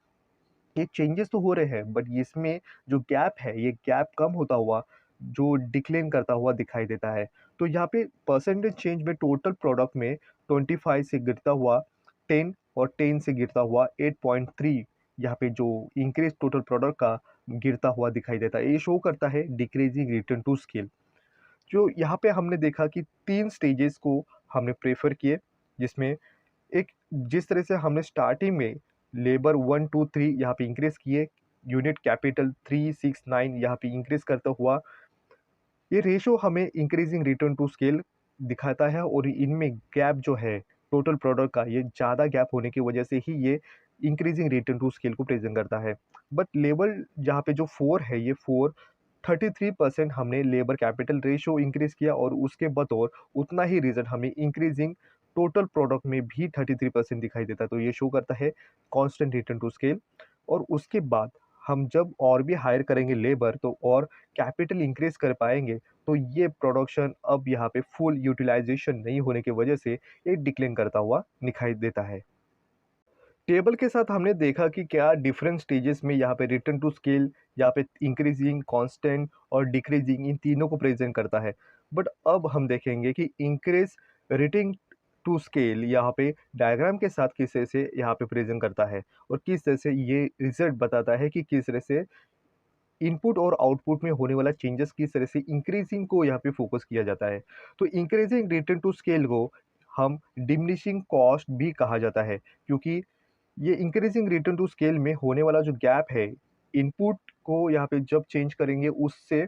ये चेंजेस तो हो रहे हैं, बट इसमें जो गैप है, ये गैप कम होता हुआ जो डिक्लेन करता हुआ दिखाई देता है। तो यहाँ पे परसेंटेज चेंज में टोटल प्रोडक्ट में 25 से गिरता हुआ 10 और 10 से गिरता हुआ 8.3, यहाँ पे जो इंक्रीज टोटल प्रोडक्ट का गिरता हुआ दिखाई देता है, ये शो करता है डिक्रीजिंग रिटर्न टू स्केल। जो यहाँ पे हमने देखा कि 3 स्टेजेस को हमने प्रेफर किए, जिसमें एक जिस तरह से हमने स्टार्टिंग में लेबर 1 2 3 यहाँ पे इंक्रीज किए, यूनिट कैपिटल 3 6 9 यहाँ पे इंक्रीज करता हुआ, ये रेशो हमें इंक्रीजिंग रिटर्न टू स्केल दिखाता है। और इनमें गैप जो है टोटल प्रोडक्ट का, ये ज़्यादा गैप होने की वजह से ही ये इंक्रीजिंग रिटर्न टू स्केल को प्रेजेंट करता है। बट लेवल जहाँ पे जो 4 है, ये 4 33% हमने लेबर कैपिटल रेशो इंक्रीज किया, और उसके बतौर उतना ही रिजल्ट हमें इंक्रीजिंग टोटल प्रोडक्ट में भी 33% दिखाई देता है। तो ये शो करता है कांस्टेंट रिटर्न टू स्केल। और उसके बाद हम जब और भी हायर करेंगे लेबर, तो और कैपिटल इंक्रीज कर पाएंगे, तो ये प्रोडक्शन अब यहाँ पे फुल यूटिलाइजेशन नहीं होने की वजह से ये डिक्लेन करता हुआ दिखाई देता है। टेबल के साथ हमने देखा कि क्या डिफरेंट स्टेजेस में यहाँ पे रिटर्न टू स्केल, यहाँ पे इंक्रीजिंग, कांस्टेंट और डिक्रीजिंग, इन तीनों को प्रेजेंट करता है। बट अब हम देखेंगे कि इंक्रीज रिटर्न टू स्केल यहाँ पे डायग्राम के साथ किस तरह से यहाँ पे प्रेजेंट करता है, और किस तरह से ये रिजल्ट बताता है कि किस तरह से इनपुट और आउटपुट में होने वाला चेंजेस किस तरह से इंक्रीजिंग को यहाँ पे फोकस किया जाता है। तो इंक्रीजिंग रिटर्न टू स्केल को हम डिमिनिशिंग कॉस्ट भी कहा जाता है, क्योंकि ये इंक्रीजिंग रिटर्न टू स्केल में होने वाला जो गैप है, इनपुट को यहाँ पे जब चेंज करेंगे उससे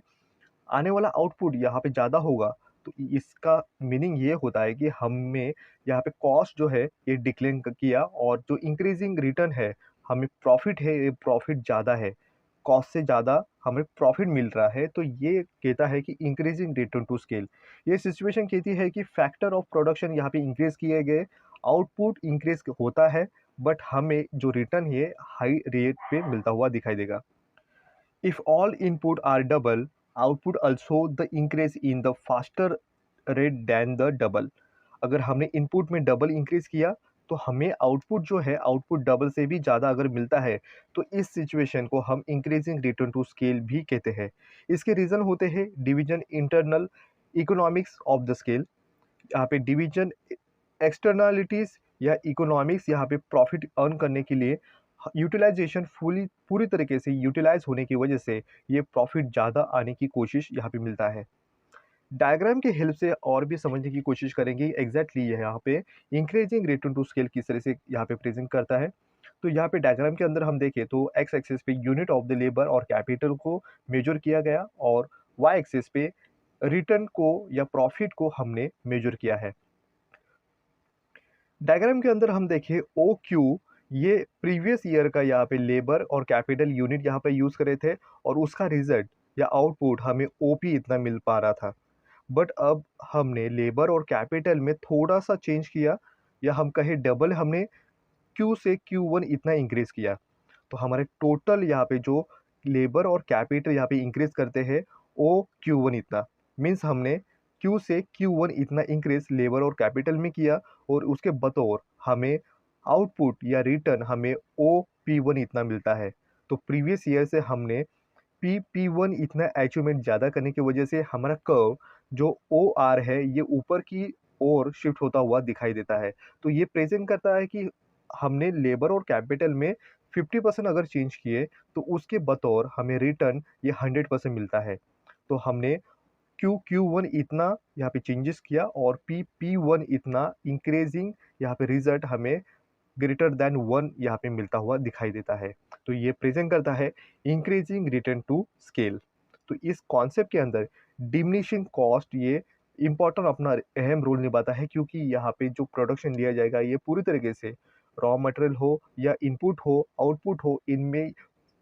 आने वाला आउटपुट यहाँ पे ज़्यादा होगा, तो इसका मीनिंग ये होता है कि हमें यहाँ पे कॉस्ट जो है ये डिक्लाइन किया और जो इंक्रीजिंग रिटर्न है, हमें प्रॉफिट है, ये प्रॉफिट ज़्यादा है, कॉस्ट से ज़्यादा हमें प्रॉफिट मिल रहा है, तो ये कहता है कि इंक्रीजिंग रिटर्न टू स्केल। ये सिचुएशन कहती है कि फैक्टर ऑफ प्रोडक्शन यहाँ पे इंक्रीज किए गए, आउटपुट इंक्रीज होता है, बट हमें जो रिटर्न है हाई रेट पे मिलता हुआ दिखाई देगा। If all input are double, output also the increase in the faster rate than the double. अगर हमने इनपुट में डबल इंक्रीज किया तो हमें आउटपुट जो है आउटपुट डबल से भी ज़्यादा अगर मिलता है तो इस सिचुएशन को हम इंक्रीजिंग रिटर्न टू स्केल भी कहते हैं। इसके रीज़न होते हैं division internal economics of the scale, यहाँ पे डिवीजन एक्सटर्नलिटीज़ या इकोनॉमिक्स यहाँ पे प्रॉफिट अर्न करने के लिए यूटिलाइजेशन पूरी तरीके से यूटिलाइज होने की वजह से ये प्रॉफिट ज़्यादा आने की कोशिश यहाँ पे मिलता है। डायग्राम के हेल्प से और भी समझने की कोशिश करेंगे एग्जैक्टली यहाँ पे इंक्रीजिंग रिटर्न टू स्केल किस तरह से यहाँ पे प्रेजेंट करता है। तो यहाँ पे डायग्राम के अंदर हम देखें तो एक्स एक्सिस पे यूनिट ऑफ द लेबर और कैपिटल को मेजर किया गया और वाई एक्सिस पे रिटर्न को या प्रॉफिट को हमने मेजर किया है। डायग्राम के अंदर हम देखें ओ क्यू, ये प्रीवियस ईयर का यहाँ पे लेबर और कैपिटल यूनिट यहाँ पे यूज़ करे थे और उसका रिजल्ट या आउटपुट हमें ओपी इतना मिल पा रहा था। बट अब हमने लेबर और कैपिटल में थोड़ा सा चेंज किया या हम कहें डबल, हमने क्यू से क्यू वन इतना इंक्रीज किया, तो हमारे टोटल यहाँ पे जो लेबर और कैपिटल यहाँ पे इंक्रीज करते हैं ओ क्यू वन इतना, मीन्स हमने क्यू से क्यू वन इतना इंक्रीज लेबर और कैपिटल में किया और उसके बतौर हमें आउटपुट या रिटर्न हमें ओ पी वन इतना मिलता है। तो प्रीवियस ईयर से हमने पी वन इतना अचीवमेंट ज़्यादा करने की वजह से हमारा कर्व जो ओ आर है ये ऊपर की ओर शिफ्ट होता हुआ दिखाई देता है। तो ये प्रेजेंट करता है कि हमने लेबर और कैपिटल में 50% अगर चेंज किए तो उसके बतौर हमें रिटर्न ये 100% मिलता है। तो हमने क्यू क्यू वन इतना यहाँ पे चेंजेस किया और पी वन इतना इंक्रीजिंग यहाँ पे रिजल्ट हमें ग्रेटर देन वन यहाँ पे मिलता हुआ दिखाई देता है। तो ये प्रेजेंट करता है इंक्रीजिंग रिटर्न टू स्केल। तो इस कॉन्सेप्ट के अंदर डिमिनिशिंग कॉस्ट ये इम्पोर्टेंट अपना अहम रोल निभाता है, क्योंकि यहाँ पे जो प्रोडक्शन लिया जाएगा ये पूरी तरीके से रॉ मटेरियल हो या इनपुट हो आउटपुट हो, इनमें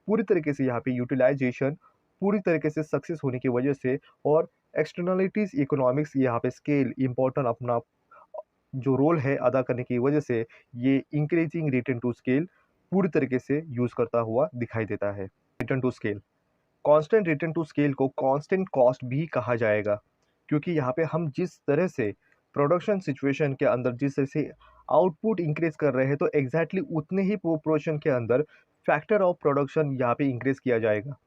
पूरी तरीके से यहाँ पे यूटिलाइजेशन पूरी तरीके से सक्सेस होने की वजह से और एक्सटर्नलिटीज़ इकोनॉमिक्स यहाँ पे स्केल इम्पोर्टेंट अपना जो रोल है अदा करने की वजह से ये इंक्रीजिंग रिटर्न टू स्केल पूरी तरीके से यूज़ करता हुआ दिखाई देता है। Return to scale, constant return to scale को कांस्टेंट कॉस्ट भी कहा जाएगा, क्योंकि यहाँ पे हम जिस तरह से प्रोडक्शन सिचुएशन के अंदर जिस तरह से आउटपुट इंक्रीज कर रहे हैं तो एग्जैक्टली उतने ही प्रोपोर्शन के अंदर फैक्टर ऑफ प्रोडक्शन यहाँ पे इंक्रीज किया जाएगा।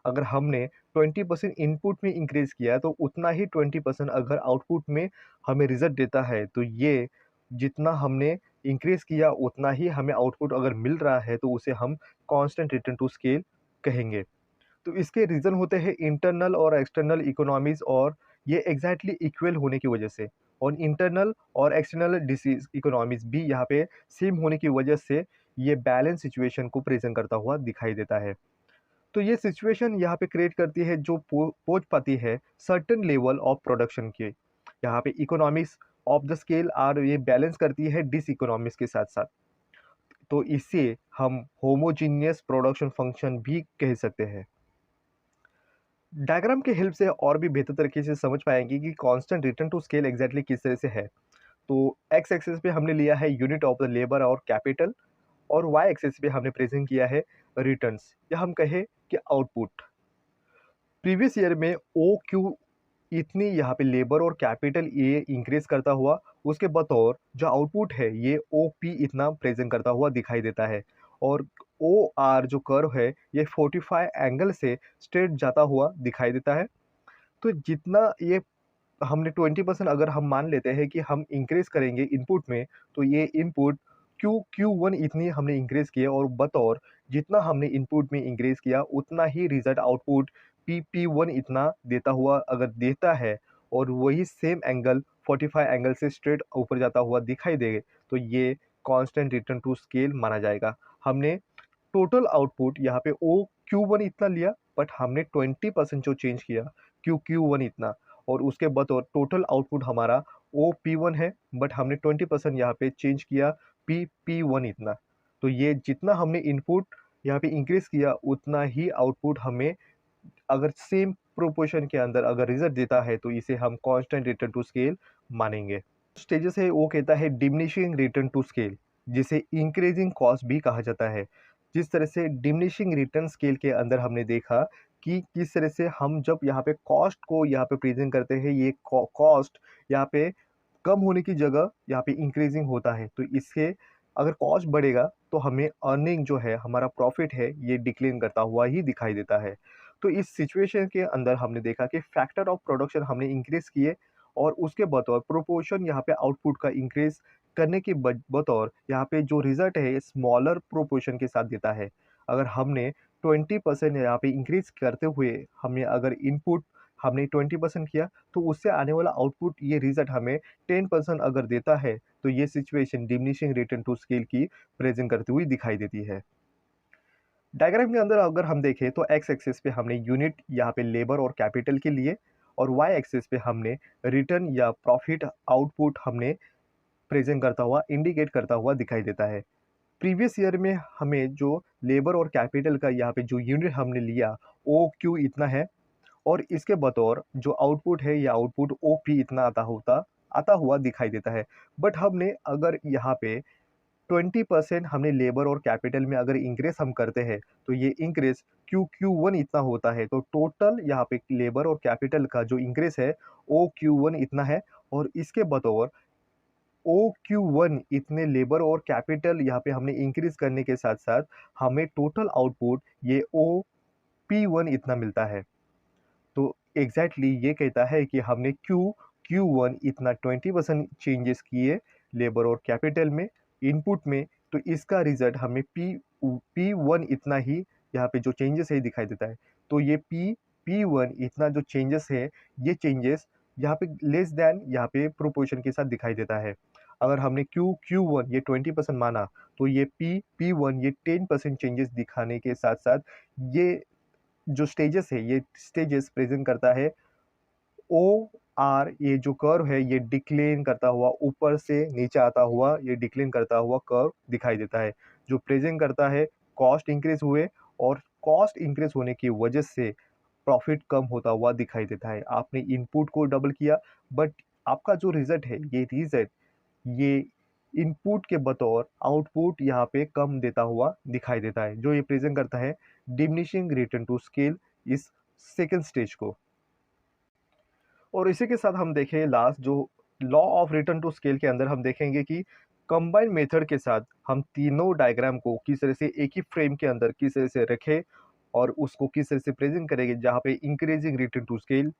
अगर हमने 20% इनपुट में इंक्रीज किया तो उतना ही 20% अगर आउटपुट में हमें रिजल्ट देता है, तो ये जितना हमने इंक्रीज किया उतना ही हमें आउटपुट अगर मिल रहा है तो उसे हम कांस्टेंट रिटर्न टू स्केल कहेंगे। तो इसके रीज़न होते हैं इंटरनल और एक्सटर्नल इकोनॉमीज़, और ये एग्जैक्टली इक्वल होने की वजह से, और इंटरनल और एक्सटर्नल डिसीज इकोनॉमीज़ भी यहाँ पे सेम होने की वजह से ये बैलेंस सिचुएशन को प्रेजेंट करता हुआ दिखाई देता है। तो ये सिचुएशन यहाँ पे क्रिएट करती है जो पहुँच पाती है सर्टेन लेवल ऑफ प्रोडक्शन के। यहाँ पे economics of the scale are ये बैलेंस करती है डिस इकोनॉमिक्स के साथ साथ, तो इसे हम होमोजीनियस प्रोडक्शन फंक्शन भी कह सकते हैं। डायग्राम के हेल्प से और भी बेहतर तरीके से समझ पाएंगे कि constant return to scale exactly किस तरह से है। तो एक्स एक्सिस पे हमने लिया है यूनिट ऑफ द लेबर और कैपिटल, और वाई एक्सिस पे हमने प्रेजेंट किया है रिटर्न्स या हम कहे कि आउटपुट। प्रीवियस ईयर में ओ क्यू इतनी यहाँ पे लेबर और कैपिटल ये इंक्रीज करता हुआ, उसके बतौर जो आउटपुट है ये ओ पी इतना प्रेजेंट करता हुआ दिखाई देता है, और ओ आर जो कर्व है ये 45 एंगल से स्ट्रेट जाता हुआ दिखाई देता है। तो जितना ये हमने 20% अगर हम मान लेते हैं कि हम इंक्रीज करेंगे इनपुट में, तो ये इनपुट क्यू क्यू वन इतनी हमने इंक्रीज किया और बतौर जितना हमने इनपुट में इंक्रीज किया उतना ही रिजल्ट आउटपुट पी वन इतना देता हुआ अगर देता है, और वही सेम एंगल 45 एंगल से स्ट्रेट ऊपर जाता हुआ दिखाई दे, तो ये कांस्टेंट रिटर्न टू स्केल माना जाएगा। हमने टोटल आउटपुट यहाँ पे ओ Q1 इतना लिया, बट हमने 20% जो चेंज किया Q1 इतना, और उसके बतौर टोटल आउटपुट हमारा ओ P1 है, बट हमने 20% यहाँ पे चेंज किया P1 इतना। तो ये जितना हमने इनपुट यहाँ पे इंक्रीज किया उतना ही आउटपुट हमें अगर सेम प्रोपोर्शन के अंदर अगर रिजल्ट देता है तो इसे हम कांस्टेंट रिटर्न टू स्केल मानेंगे। स्टेजेस है वो कहता है डिमिनिशिंग रिटर्न टू स्केल, जिसे इंक्रीजिंग कॉस्ट भी कहा जाता है। जिस तरह से डिमिनिशिंग रिटर्न स्केल के अंदर हमने देखा कि किस तरह से हम जब यहाँ पे कॉस्ट को यहाँ पे प्रेजेंट करते हैं, ये कॉस्ट यहाँ पे कम होने की जगह यहाँ पे इंक्रीजिंग होता है। तो इससे अगर कॉस्ट बढ़ेगा तो हमें अर्निंग जो है, हमारा प्रॉफिट है, ये डिक्लाइन करता हुआ ही दिखाई देता है। तो इस सिचुएशन के अंदर हमने देखा कि फैक्टर ऑफ प्रोडक्शन हमने इंक्रीज किए, और उसके बतौर प्रोपोर्शन यहाँ पे आउटपुट का इंक्रीज करने के बतौर यहाँ पे जो रिजल्ट है स्मॉलर प्रोपोर्शन के साथ देता है। अगर हमने 20% यहाँ पे इंक्रीज करते हुए हमने अगर इनपुट हमने 20% किया, तो उससे आने वाला आउटपुट ये रिजल्ट हमें 10% अगर देता है, तो ये situation diminishing return to scale की प्रेजेंट करती हुई दिखाई देती है। डायग्राम के अंदर अगर हम देखें तो एक्स एक्सिस पे हमने यूनिट यहाँ पे लेबर और कैपिटल के लिए, और वाई एक्सिस पे हमने रिटर्न या प्रॉफिट आउटपुट हमने प्रेजेंट करता हुआ, इंडिकेट करता हुआ दिखाई देता है। प्रीवियस ईयर में हमें जो लेबर और कैपिटल का यहाँ पे जो यूनिट हमने लिया ओ क्यू इतना है, और इसके बतौर जो आउटपुट है या आउटपुट ओ पी इतना आता हुआ दिखाई देता है। बट हमने अगर यहाँ पे 20% हमने लेबर और कैपिटल में अगर इंक्रीज हम करते हैं, तो ये इंक्रीज Q1 इतना होता है। तो टोटल यहाँ पे लेबर और कैपिटल का जो इंक्रीज है ओ Q1 इतना है, और इसके बतौर ओ Q1 इतने लेबर और कैपिटल यहाँ पे हमने इंक्रीज करने के साथ साथ हमें टोटल आउटपुट ये ओ P1 इतना मिलता है। तो एग्जैक्टली ये कहता है कि हमने Q1 इतना 20% चेंजेस किए लेबर और कैपिटल में, इनपुट में, तो इसका रिजल्ट हमें P1 इतना ही यहाँ पे जो चेंजेस है दिखाई देता है। तो ये P1 इतना जो चेंजेस है, ये चेंजेस यहाँ पे लेस देन यहाँ पे प्रोपोर्शन के साथ दिखाई देता है। अगर हमने Q1 ये 20% माना, तो ये P1 ये 10% चेंजेस दिखाने के साथ साथ ये जो स्टेजेस है, ये स्टेजेस प्रेजेंट करता है ओ आर, ये जो कर्व है ये डिक्लेन करता हुआ, ऊपर से नीचे आता हुआ ये डिक्लेन करता हुआ कर्व दिखाई देता है, जो प्रेजेंट करता है कॉस्ट इंक्रीज हुए, और कॉस्ट इंक्रीज होने की वजह से प्रॉफिट कम होता हुआ दिखाई देता है। आपने इनपुट को डबल किया, बट आपका जो रिजल्ट है ये रिजल्ट ये इनपुट के बतौर आउटपुट यहाँ पे कम देता हुआ दिखाई देता है, जो ये प्रेजेंट करता है डिमिनिशिंग रिटर्न टू स्केल इस सेकेंड स्टेज को। और इसी के साथ हम देखें लास्ट जो law of return to scale के अंदर हम देखेंगे कि कंबाइन मेथड के साथ हम तीनों डायग्राम को किस तरह से एक ही फ्रेम के अंदर किस तरह से रखें, और उसको किस तरह से प्रेजेंट करेंगे, जहाँ पे increasing return to scale,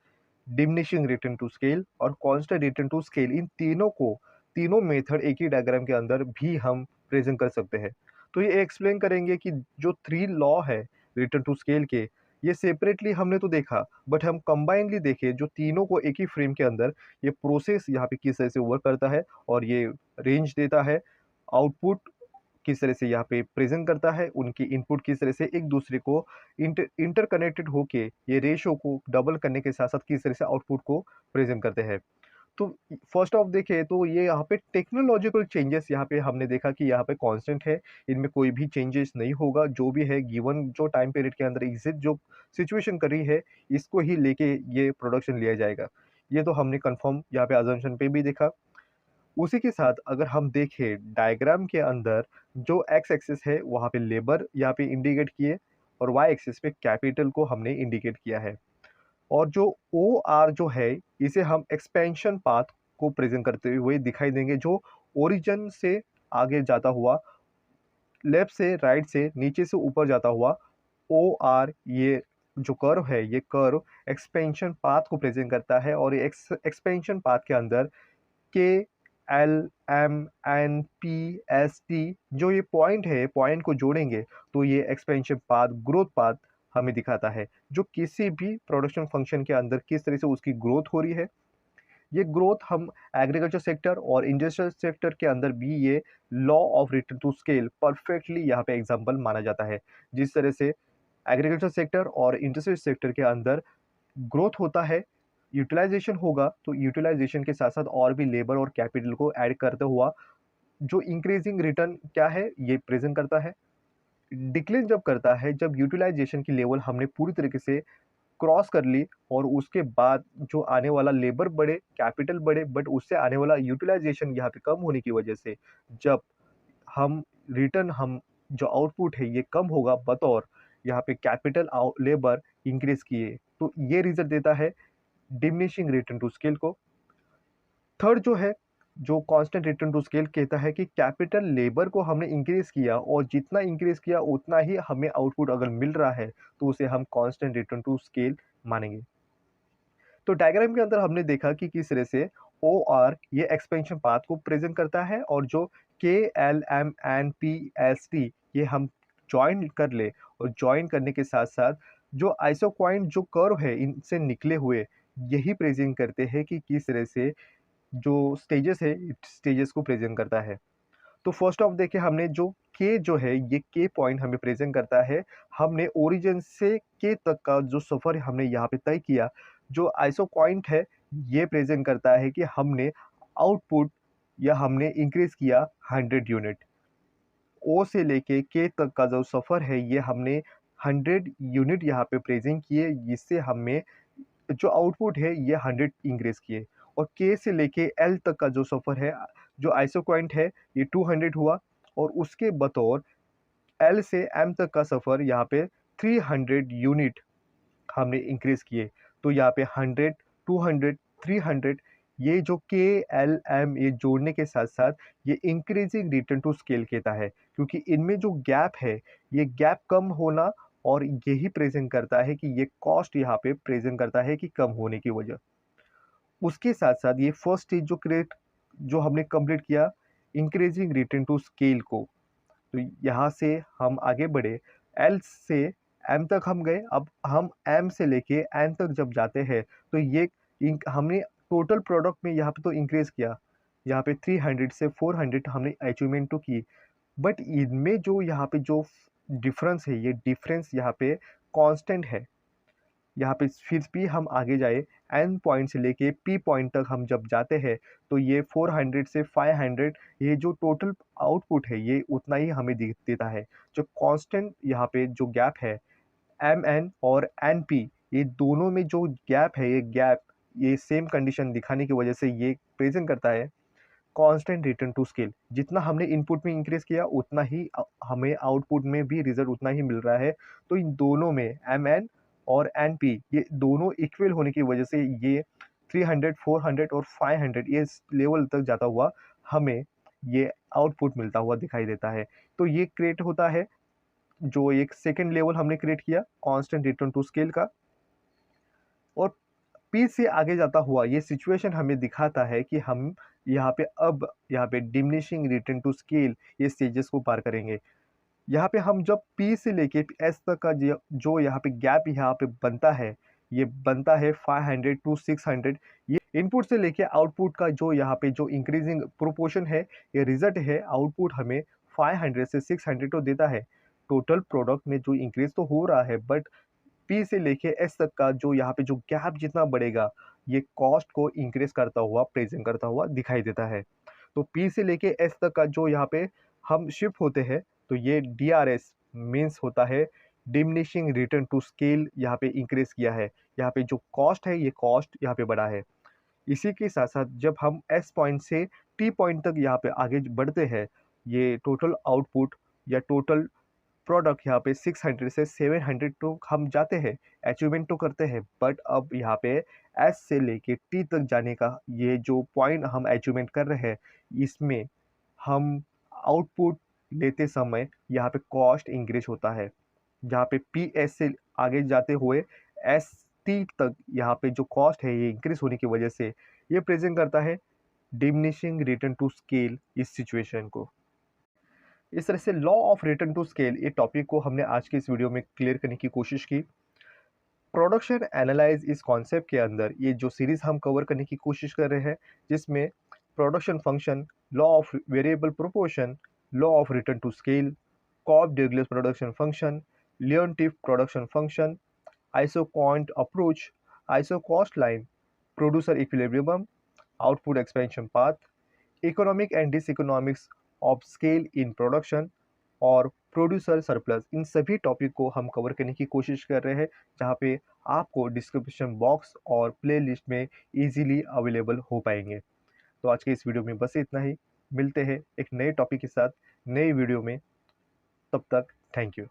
diminishing return to scale और कांस्टेंट रिटर्न टू स्केल, इन तीनों को, तीनों मेथड एक ही डायग्राम के अंदर भी हम प्रेजेंट कर सकते हैं। तो ये एक्सप्लेन करेंगे कि जो 3 लॉ है रिटर्न टू स्केल के, ये सेपरेटली हमने तो देखा, बट हम कंबाइनली देखें जो तीनों को एक ही फ्रेम के अंदर ये प्रोसेस यहाँ पे किस तरह से वर्क करता है, और ये रेंज देता है, आउटपुट किस तरह से यहाँ पे प्रेजेंट करता है, उनकी इनपुट किस तरह से एक दूसरे को इंटरकनेक्टेड होके ये रेशो को डबल करने के साथ साथ किस तरह से आउटपुट को प्रेजेंट करते हैं। तो फर्स्ट ऑफ देखें तो ये यहाँ पे टेक्नोलॉजिकल चेंजेस यहाँ पे हमने देखा कि यहाँ पे कांस्टेंट है, इनमें कोई भी चेंजेस नहीं होगा, जो भी है गिवन जो टाइम पीरियड के अंदर एग्जिस्ट जो सिचुएशन कर रही है इसको ही लेके ये प्रोडक्शन लिया जाएगा। ये तो हमने कंफर्म यहाँ पे अजम्पशन पे भी देखा। उसी के साथ अगर हम देखें डायग्राम के अंदर जो एक्स एक्सिस है वहाँ पे लेबर यहाँ पे इंडिकेट किए, और वाई एक्सिस पे कैपिटल को हमने इंडिकेट किया है, और जो ओ आर जो है इसे हम एक्सपेंशन पाथ को प्रेजेंट करते हुए दिखाई देंगे, जो ओरिजिन से आगे जाता हुआ, लेफ्ट से राइट से नीचे से ऊपर जाता हुआ ओ आर, ये जो कर्व है ये कर्व एक्सपेंशन पाथ को प्रेजेंट करता है, और ये एक्सपेंशन पाथ के अंदर K L M N P S T जो ये पॉइंट है, पॉइंट को जोड़ेंगे तो ये एक्सपेंशन पाथ, ग्रोथ पाथ हमें दिखाता है, जो किसी भी प्रोडक्शन फंक्शन के अंदर किस तरह से उसकी ग्रोथ हो रही है, ये ग्रोथ हम एग्रीकल्चर सेक्टर और इंडस्ट्रियल सेक्टर के अंदर भी ये law of return to scale perfectly यहाँ पे एग्जांपल माना जाता है। जिस तरह से एग्रीकल्चर सेक्टर और इंडस्ट्रियल सेक्टर के अंदर ग्रोथ होता है, यूटिलाइजेशन होगा, तो यूटिलाइजेशन के साथ साथ और भी लेबर और कैपिटल को ऐड करते हुआ जो इंक्रीजिंग रिटर्न क्या है ये प्रेजेंट करता है। डिक्लाइन जब करता है, जब यूटिलाइजेशन की लेवल हमने पूरी तरीके से क्रॉस कर ली और उसके बाद जो आने वाला लेबर बढ़े, कैपिटल बढ़े, बट उससे आने वाला यूटिलाइजेशन यहाँ पे कम होने की वजह से जब हम रिटर्न हम जो आउटपुट है ये कम होगा, बतौर यहाँ पे कैपिटल लेबर इंक्रीज किए, तो ये रिजल्ट देता है डिमिनिशिंग रिटर्न टू स्केल को। थर्ड जो है, जो कांस्टेंट रिटर्न टू स्केल कहता है कि कैपिटल लेबर को हमने इंक्रीज किया और जितना इंक्रीज किया उतना ही हमें आउटपुट अगर मिल रहा है तो उसे हम कांस्टेंट रिटर्न टू स्केल मानेंगे। तो डायग्राम के अंदर हमने देखा कि किस तरह से ओ आर ये एक्सपेंशन पाथ को प्रेजेंट करता है और जो K L M N P S T ये हम ज्वाइन कर ले, और ज्वाइन करने के साथ साथ जो आइसोक्वाइन जो कर्व है इनसे निकले हुए यही प्रेजेंट करते हैं कि किस तरह से जो स्टेजेस है स्टेजेस को प्रेजेंट करता है। तो फर्स्ट ऑफ देखे हमने जो के जो है ये के पॉइंट हमें प्रेजेंट करता है, हमने ओरिजिन से के तक का जो सफ़र हमने यहाँ पे तय किया। जो आइसो पॉइंट है ये प्रेजेंट करता है कि हमने आउटपुट या हमने इंक्रीज किया 100 यूनिट। ओ से लेके के तक का जो सफ़र है ये हमने 100 यूनिट यहाँ पे प्रेजेंट किए, जिससे हमें जो आउटपुट है ये 100 इंक्रीज किए। और के से लेके एल तक का जो सफ़र है, जो आइसोक्वाइंट है ये 200 हुआ, और उसके बतौर एल से एम तक का सफ़र यहाँ पे 300 यूनिट हमने इंक्रीज किए। तो यहाँ पे 100, 200, 300 ये जो के एल एम ये जोड़ने के साथ साथ ये इंक्रीजिंग रिटर्न टू स्केल कहता है, क्योंकि इनमें जो गैप है ये गैप कम होना, और यही प्रेजेंट करता है कि ये कॉस्ट यहाँ पे प्रेजेंट करता है कि कम होने की वजह। उसके साथ साथ ये फर्स्ट स्टेज जो क्रिएट जो हमने कंप्लीट किया इंक्रीजिंग रिटर्न टू स्केल को, तो यहाँ से हम आगे बढ़े, एल से एम तक हम गए, अब हम एम से लेके एन तक जब जाते हैं तो ये हमने टोटल प्रोडक्ट में यहाँ पे तो इंक्रीज किया, यहाँ पे 300 से 400 हमने अचीवमेंट तो की, बट इनमें जो यहाँ पे जो डिफरेंस है ये डिफरेंस यहाँ पे कांस्टेंट है। यहाँ पे फिर भी हम आगे जाए, एन पॉइंट से लेके पी पॉइंट तक हम जब जाते हैं तो ये 400 से 500 ये जो टोटल आउटपुट है ये उतना ही हमें देता है। जो कांस्टेंट यहाँ पे जो गैप है एम एन और एन पी, ये दोनों में जो गैप है ये गैप ये सेम कंडीशन दिखाने की वजह से ये प्रेजेंट करता है कांस्टेंट रिटर्न टू स्केल। जितना हमने इनपुट में इंक्रीज किया उतना ही हमें आउटपुट में भी रिजल्ट उतना ही मिल रहा है। तो इन दोनों में एम एन और एन पी ये दोनों इक्वल होने की वजह से ये 300, 400 और 500 ये लेवल तक जाता हुआ हमें ये आउटपुट मिलता हुआ दिखाई देता है। तो ये क्रिएट होता है, जो एक सेकेंड लेवल हमने क्रिएट किया कांस्टेंट रिटर्न टू स्केल का। और पी से आगे जाता हुआ ये सिचुएशन हमें दिखाता है कि हम यहाँ पे अब यहाँ पे डिमिनिशिंग रिटर्न टू स्केल ये स्टेजेस को पार करेंगे। यहाँ पे हम जब पी से लेके एस तक का जो यहाँ पे गैप यहाँ पे बनता है ये बनता है 500 टू 600। ये इनपुट से लेके आउटपुट का जो यहाँ पे जो इंक्रीजिंग प्रोपोर्शन है ये रिजल्ट है, आउटपुट हमें 500 से 600 तो देता है। टोटल प्रोडक्ट में जो इंक्रीज तो हो रहा है, बट पी से लेके एस तक का जो यहाँ पे जो गैप जितना बढ़ेगा ये कॉस्ट को इंक्रीज करता हुआ प्रेजेंट करता हुआ दिखाई देता है। तो पी से लेके एस तक का जो यहाँ पे हम शिफ्ट होते हैं तो ये डी आर एस मीन्स होता है डिमिनिशिंग रिटर्न टू स्केल यहाँ पे इंक्रीज किया है। यहाँ पे जो कॉस्ट है ये कॉस्ट यहाँ पे बढ़ा है। इसी के साथ साथ जब हम एस पॉइंट से टी पॉइंट तक यहाँ पे आगे बढ़ते हैं, ये टोटल आउटपुट या टोटल प्रोडक्ट यहाँ पे 600 से 700 तो हम जाते हैं, अचीवमेंट तो करते हैं, बट अब यहाँ पे एस से लेके टी तक जाने का ये जो पॉइंट हम अचीवमेंट कर रहे हैं इसमें हम आउटपुट लेते समय यहाँ पे कॉस्ट इंक्रीज होता है। जहाँ पे पी एस से आगे जाते हुए एस टी तक यहाँ पे जो कॉस्ट है ये इंक्रीज होने की वजह से ये प्रेजेंट करता है डिमिनिशिंग रिटर्न टू स्केल इस सिचुएशन को। इस तरह से law of return to scale ये टॉपिक को हमने आज के इस वीडियो में क्लियर करने की कोशिश की। प्रोडक्शन एनालाइज इस कॉन्सेप्ट के अंदर ये जो सीरीज़ हम कवर करने की कोशिश कर रहे हैं, जिसमें production function, law of variable proportion, law of return to scale, Cobb Douglas production function, Leontief production function, isoquant approach, isocost line, producer equilibrium, output expansion path, economic and diseconomics of scale in production और producer surplus, इन सभी topic को हम cover करने की कोशिश कर रहे हैं, जहाँ पे आपको डिस्क्रिप्शन बॉक्स और प्लेलिस्ट में इजीली अवेलेबल हो पाएंगे। तो आज के इस वीडियो में बस इतना ही। मिलते हैं एक नए टॉपिक के साथ नए वीडियो में। तब तक थैंक यू।